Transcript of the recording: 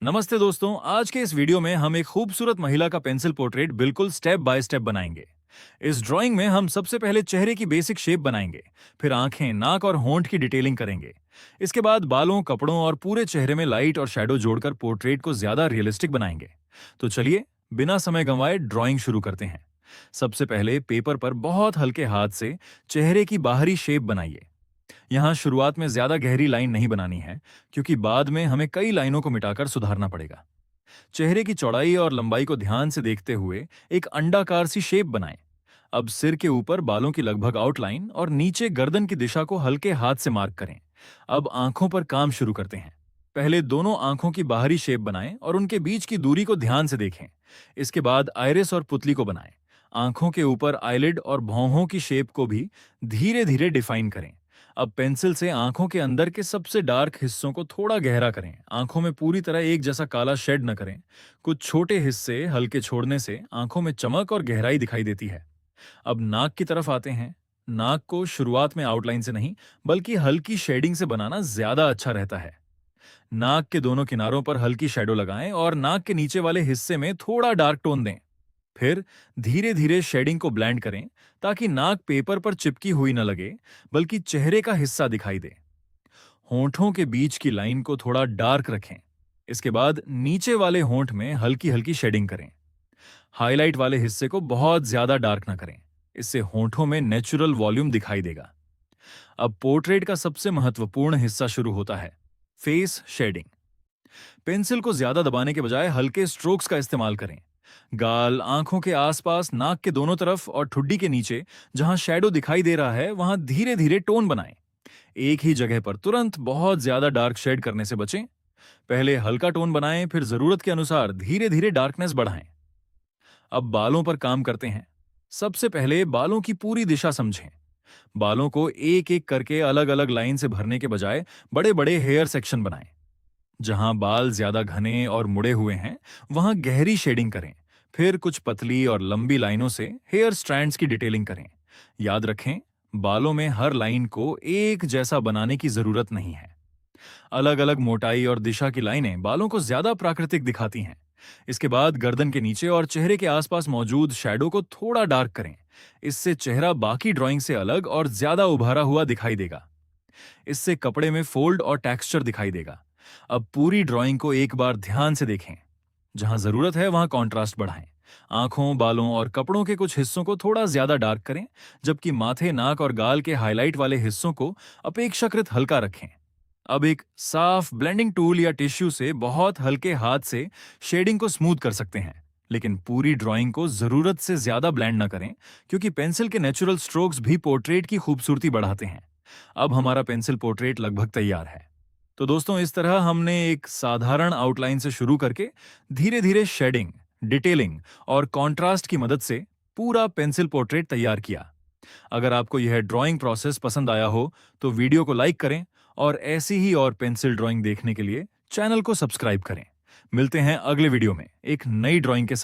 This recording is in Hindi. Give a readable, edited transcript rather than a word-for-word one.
नमस्ते दोस्तों, आज के इस वीडियो में हम एक खूबसूरत महिला का पेंसिल पोर्ट्रेट बिल्कुल स्टेप बाय स्टेप बनाएंगे। इस ड्राइंग में हम सबसे पहले चेहरे की बेसिक शेप बनाएंगे, फिर आंखें, नाक और होंठ की डिटेलिंग करेंगे। इसके बाद बालों, कपड़ों और पूरे चेहरे में लाइट और शैडो जोड़कर पोर्ट्रेट को ज्यादा रियलिस्टिक बनाएंगे। तो चलिए, बिना समय गंवाए ड्राइंग शुरू करते हैं। सबसे पहले पेपर पर बहुत हल्के हाथ से चेहरे की बाहरी शेप बनाइए। यहाँ शुरुआत में ज्यादा गहरी लाइन नहीं बनानी है, क्योंकि बाद में हमें कई लाइनों को मिटाकर सुधारना पड़ेगा। चेहरे की चौड़ाई और लंबाई को ध्यान से देखते हुए एक अंडाकार सी शेप बनाएं। अब सिर के ऊपर बालों की लगभग आउटलाइन और नीचे गर्दन की दिशा को हल्के हाथ से मार्क करें। अब आंखों पर काम शुरू करते हैं। पहले दोनों आंखों की बाहरी शेप बनाएं और उनके बीच की दूरी को ध्यान से देखें। इसके बाद आइरिस और पुतली को बनाएं। आंखों के ऊपर आईलिड और भौहों की शेप को भी धीरे धीरे डिफाइन करें। अब पेंसिल से आंखों के अंदर के सबसे डार्क हिस्सों को थोड़ा गहरा करें। आंखों में पूरी तरह एक जैसा काला शेड न करें। कुछ छोटे हिस्से हल्के छोड़ने से आंखों में चमक और गहराई दिखाई देती है। अब नाक की तरफ आते हैं। नाक को शुरुआत में आउटलाइन से नहीं, बल्कि हल्की शेडिंग से बनाना ज्यादा अच्छा रहता है। नाक के दोनों किनारों पर हल्की शैडो लगाएं और नाक के नीचे वाले हिस्से में थोड़ा डार्क टोन दें। फिर धीरे धीरे शेडिंग को ब्लेंड करें, ताकि नाक पेपर पर चिपकी हुई न लगे, बल्कि चेहरे का हिस्सा दिखाई दे। होंठों के बीच की लाइन को थोड़ा डार्क रखें। इसके बाद नीचे वाले होंठ में हल्की हल्की शेडिंग करें। हाईलाइट वाले हिस्से को बहुत ज्यादा डार्क ना करें, इससे होंठों में नेचुरल वॉल्यूम दिखाई देगा। अब पोर्ट्रेट का सबसे महत्वपूर्ण हिस्सा शुरू होता है, फेस शेडिंग। पेंसिल को ज्यादा दबाने के बजाय हल्के स्ट्रोक्स का इस्तेमाल करें। गाल, आंखों के आसपास, नाक के दोनों तरफ और ठुड्डी के नीचे जहां शैडो दिखाई दे रहा है, वहां धीरे धीरे टोन बनाएं। एक ही जगह पर तुरंत बहुत ज्यादा डार्क शेड करने से बचें। पहले हल्का टोन बनाएं, फिर जरूरत के अनुसार धीरे धीरे डार्कनेस बढ़ाएं। अब बालों पर काम करते हैं। सबसे पहले बालों की पूरी दिशा समझें। बालों को एक एक करके अलग अलग लाइन से भरने के बजाय बड़े बड़े हेयर सेक्शन बनाएं। जहां बाल ज्यादा घने और मुड़े हुए हैं, वहां गहरी शेडिंग करें। फिर कुछ पतली और लंबी लाइनों से हेयर स्ट्रैंड्स की डिटेलिंग करें। याद रखें, बालों में हर लाइन को एक जैसा बनाने की जरूरत नहीं है। अलग अलग मोटाई और दिशा की लाइनें बालों को ज्यादा प्राकृतिक दिखाती हैं। इसके बाद गर्दन के नीचे और चेहरे के आसपास मौजूद शैडो को थोड़ा डार्क करें। इससे चेहरा बाकी ड्राइंग से अलग और ज्यादा उभारा हुआ दिखाई देगा। इससे कपड़े में फोल्ड और टेक्सचर दिखाई देगा। अब पूरी ड्राइंग को एक बार ध्यान से देखें। जहां जरूरत है वहां कंट्रास्ट बढ़ाएं। आंखों, बालों और कपड़ों के कुछ हिस्सों को थोड़ा ज्यादा डार्क करें, जबकि माथे, नाक और गाल के हाईलाइट वाले हिस्सों को अपेक्षाकृत हल्का रखें। अब एक साफ ब्लेंडिंग टूल या टिश्यू से बहुत हल्के हाथ से शेडिंग को स्मूथ कर सकते हैं, लेकिन पूरी ड्राइंग को जरूरत से ज्यादा ब्लेंड न करें, क्योंकि पेंसिल के नेचुरल स्ट्रोक्स भी पोर्ट्रेट की खूबसूरती बढ़ाते हैं। अब हमारा पेंसिल पोर्ट्रेट लगभग तैयार है। तो दोस्तों, इस तरह हमने एक साधारण आउटलाइन से शुरू करके धीरे धीरे शेडिंग, डिटेलिंग और कंट्रास्ट की मदद से पूरा पेंसिल पोर्ट्रेट तैयार किया। अगर आपको यह ड्राइंग प्रोसेस पसंद आया हो तो वीडियो को लाइक करें और ऐसी ही और पेंसिल ड्राइंग देखने के लिए चैनल को सब्सक्राइब करें। मिलते हैं अगले वीडियो में एक नई ड्राइंग के साथ।